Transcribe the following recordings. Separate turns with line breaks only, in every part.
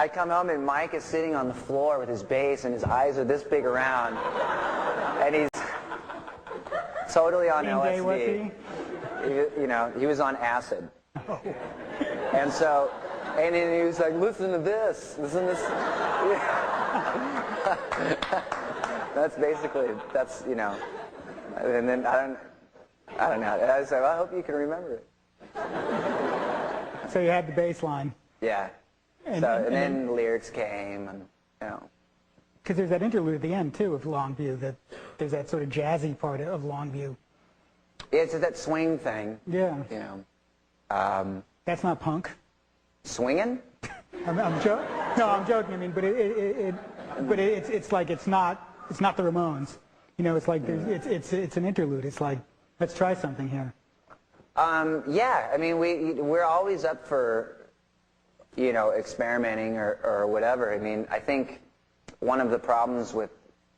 I come home and Mike is sitting on the floor with his bass and his eyes are this big around, and he's totally on LSD.
Was he?
You know, he was on acid.
Oh.
And so, and then he was like, listen to this. That's basically, you know, and then I don't know. I said, well, I hope you can remember it.
So you had the bass line.
Yeah. And then lyrics came, and you know.
Because there's that interlude at the end too of Longview. That there's that sort of jazzy part of Longview.
It's that swing thing.
Yeah.
You know.
That's not punk.
Swinging?
I'm joking. No, I'm joking. I mean, but it's like it's not the Ramones. You know, it's like it's an interlude. It's like, let's try something here.
Yeah. I mean, we're always up for, you know, experimenting or whatever. I mean, I think one of the problems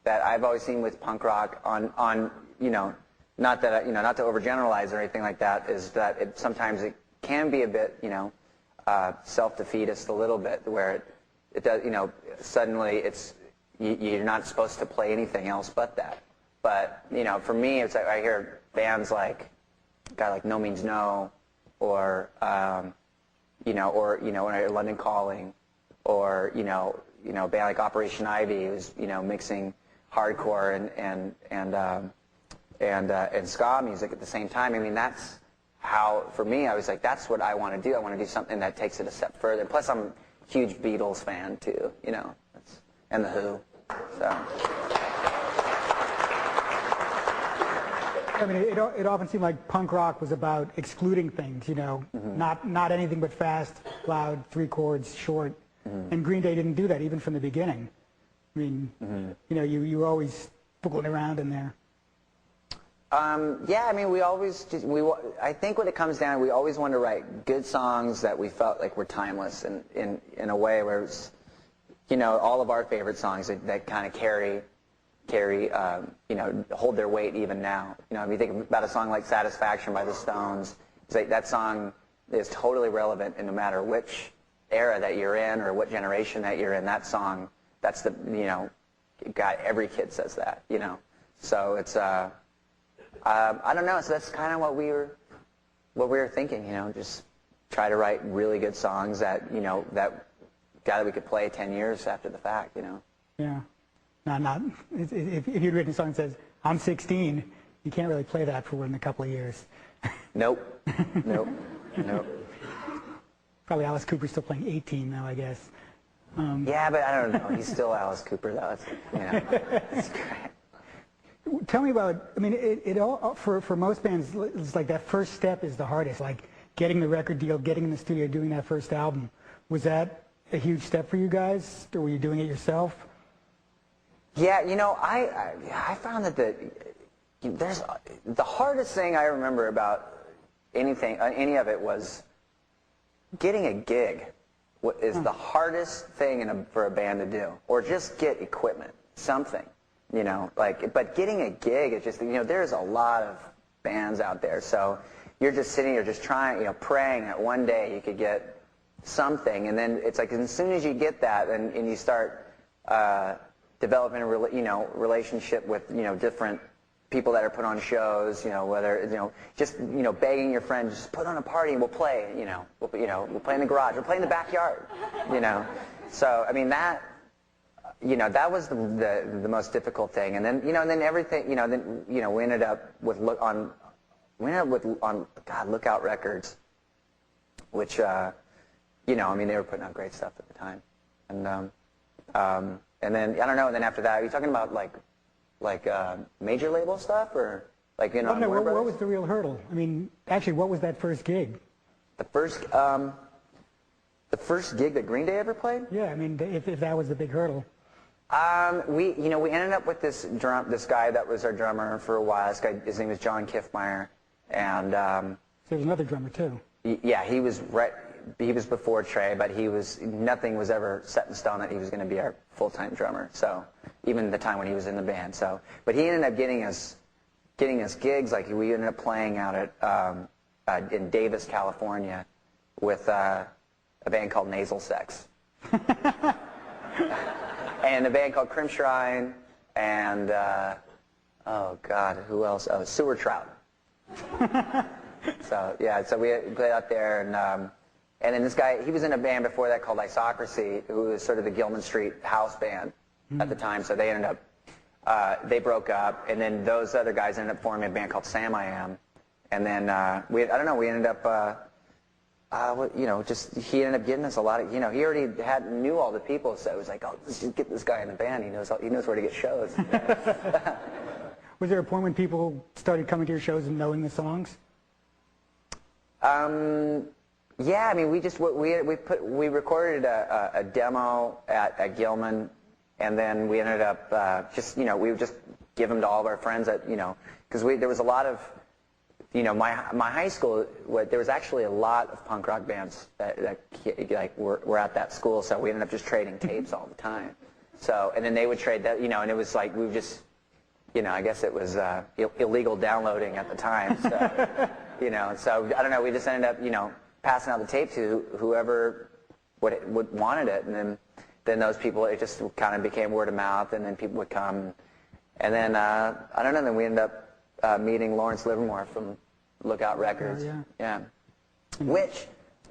that I've always seen with punk rock on you know, not to overgeneralize or anything like that, is that sometimes it can be a bit, you know, self-defeatist a little bit, where it does, you know, suddenly you're not supposed to play anything else but that. But, you know, for me, it's like I hear bands like a guy like No Means No, or you know, London Calling, or you know, a band like Operation Ivy, who's, you know, mixing hardcore and ska music at the same time. I mean, that's how, for me, I was like, that's what I want to do. I want to do something that takes it a step further. Plus, I'm a huge Beatles fan too, you know, and the Who. So.
I mean, it often seemed like punk rock was about excluding things, you know, not anything but fast, loud, 3 chords, short. And Green Day didn't do that even from the beginning. I mean, you know, you were always fooling around in there.
Yeah, I mean, I think what it comes down to, we always wanted to write good songs that we felt like were timeless, and in a way where it's, you know, all of our favorite songs that kind of carry, you know, hold their weight even now. You know, if you think about a song like Satisfaction by the Stones, it's like that song is totally relevant, and no matter which era that you're in or what generation that you're in, that song, that's the, you know, every kid says that, you know. So it's, I don't know, so that's kind of what we were thinking, you know, just try to write really good songs that, you know, that we could play 10 years after the fact, you know.
Yeah. If you'd written a song that says, I'm 16, you can't really play that for more than a couple of years.
Nope.
Probably Alice Cooper's still playing 18 now, I guess.
Yeah, but I don't know. He's still Alice Cooper, though. It's great.
Tell me about, I mean, it all, for most bands, it's like that first step is the hardest, like getting the record deal, getting in the studio, doing that first album. Was that a huge step for you guys, or were you doing it yourself?
Yeah, you know, I found that the hardest thing I remember about any of it was getting a gig. What is the hardest thing for a band to do, or just get equipment, something, you know, like, but getting a gig is just, you know, there's a lot of bands out there, so you're just sitting here just trying, you know, praying that one day you could get something, and then it's like as soon as you get that and you start developing a relationship with, you know, different people that are put on shows, you know, whether, you know, just, you know, begging your friends, just put on a party and we'll play, you know, we'll play in the garage, we'll play in the backyard, you know. So, I mean, that, you know, that was the most difficult thing. And then, you know, and then everything, you know, then, you know, we ended up with Lookout Records, which, you know, I mean, they were putting out great stuff at the time. And then, I don't know, and then after that, are you talking about like major label stuff, or like, you know?
No, what was the real hurdle? I mean, actually, what was that first gig?
The first gig that Green Day ever played?
Yeah, I mean, if that was the big hurdle.
We ended up with this guy that was our drummer for a while. This guy, his name was John Kiffmeyer, and
so there's another drummer too.
Yeah, he was before Trey, but nothing was ever set in stone that he was going to be our full-time drummer. So even the time when he was in the band. So, but he ended up getting us gigs. Like we ended up playing out at in Davis, California, with a band called Nasal Sex. and a band called Crimshrine, and oh God, who else? Oh, Sewer Trout. So yeah, so we played out there, and then this guy, he was in a band before that called Isocracy, who was sort of the Gilman Street house band at the time. So they ended up, they broke up, and then those other guys ended up forming a band called Sam I Am, and then I don't know, we ended up. You know, just he ended up getting us a lot of, you know, he already knew all the people, so it was like, oh, let's just get this guy in the band. He knows where to get shows.
Was there a point when people started coming to your shows and knowing the songs?
Yeah, I mean, we recorded a demo at Gilman, and then we ended up just, you know, we would just give them to all of our friends that, you know, because there was a lot of. You know, my high school, there was actually a lot of punk rock bands that like were at that school, so we ended up just trading tapes all the time. So, and then they would trade that, you know, and it was like we would just, you know, I guess it was illegal downloading at the time. So, you know, so I don't know, we just ended up, you know, passing out the tape to whoever would wanted it, and then those people, it just kind of became word of mouth, and then people would come, and then I don't know, then we ended up. Meeting Lawrence Livermore from Lookout Records. Yeah. Which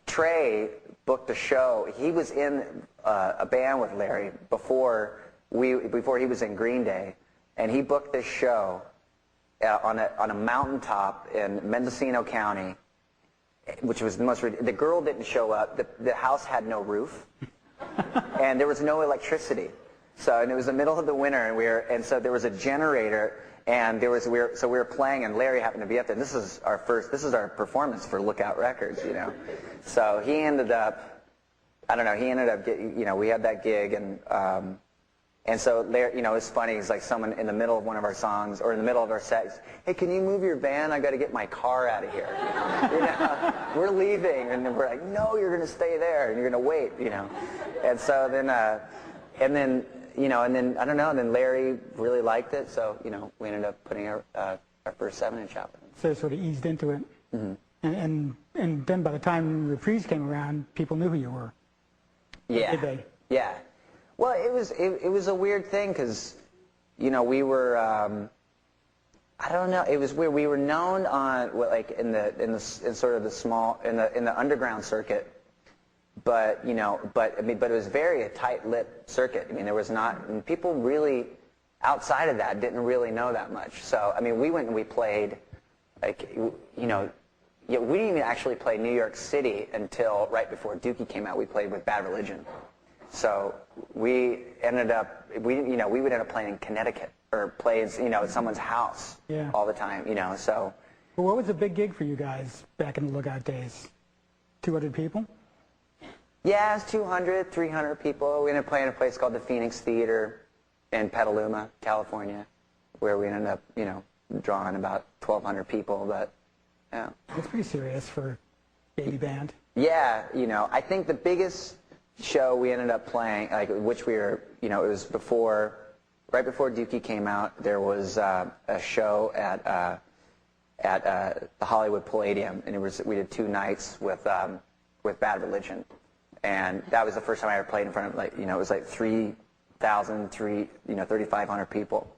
Trey booked a show. He was in a band with Larry before he was in Green Day, and he booked this show on a mountaintop in Mendocino County, which was the most. The girl didn't show up. The house had no roof, and there was no electricity. So, and it was the middle of the winter, and so there was a generator. And we were playing, and Larry happened to be up there. And this is our performance for Lookout Records, you know. So he ended up, you know, we had that gig, and so Larry, you know, it's funny. He's like someone in the middle of one of our songs or in the middle of our set. Hey, can you move your van? I got to get my car out of here. You know, we're leaving, and then we're like, no, you're going to stay there, and you're going to wait, you know. And so then, you know, and then, I don't know, and then Larry really liked it, so, you know, we ended up putting our first 7-inch out.
So it sort of eased into it. Mm-hmm. And then by the time Reprise came around, people knew who you were.
Yeah.
Did they?
Yeah. Well, it was a weird thing, because, you know, we were, I don't know, it was weird. We were known on, like, in sort of the small, in the underground circuit. But, you know, but it was very a tight-lit circuit. I mean, there was not, and people really, outside of that, didn't really know that much. So, I mean, we went and we played, like, you know, we didn't even actually play New York City until right before Dookie came out. We played with Bad Religion. So we ended up, we would end up playing in Connecticut or play, you know, at someone's house all the time, you know, so.
Well, what was a big gig for you guys back in the Lookout days? 200 people?
Yeah, it's 200, 300 people. We ended up playing a place called the Phoenix Theater in Petaluma, California, where we ended up, you know, drawing about 1,200 people. But yeah,
that's pretty serious for a baby band.
Yeah, you know, I think the biggest show we ended up playing, like, which we were, you know, it was right before Dookie came out. There was a show at the Hollywood Palladium, and we did 2 nights with Bad Religion. And that was the first time I ever played in front of, like, you know, it was like 3,500 people.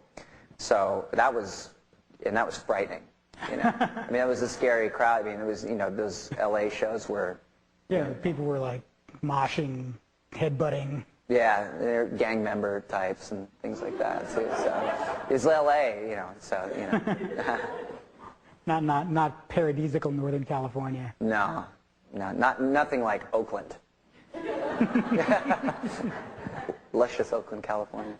So that was frightening, you know. I mean, that was a scary crowd. I mean, it was, you know, those LA shows were.
Yeah, people were like moshing, headbutting.
Yeah, they're gang member types and things like that too. So it's LA, you know. So, you know.
not paradisical Northern California.
No, nothing like Oakland. Luscious Oakland, California.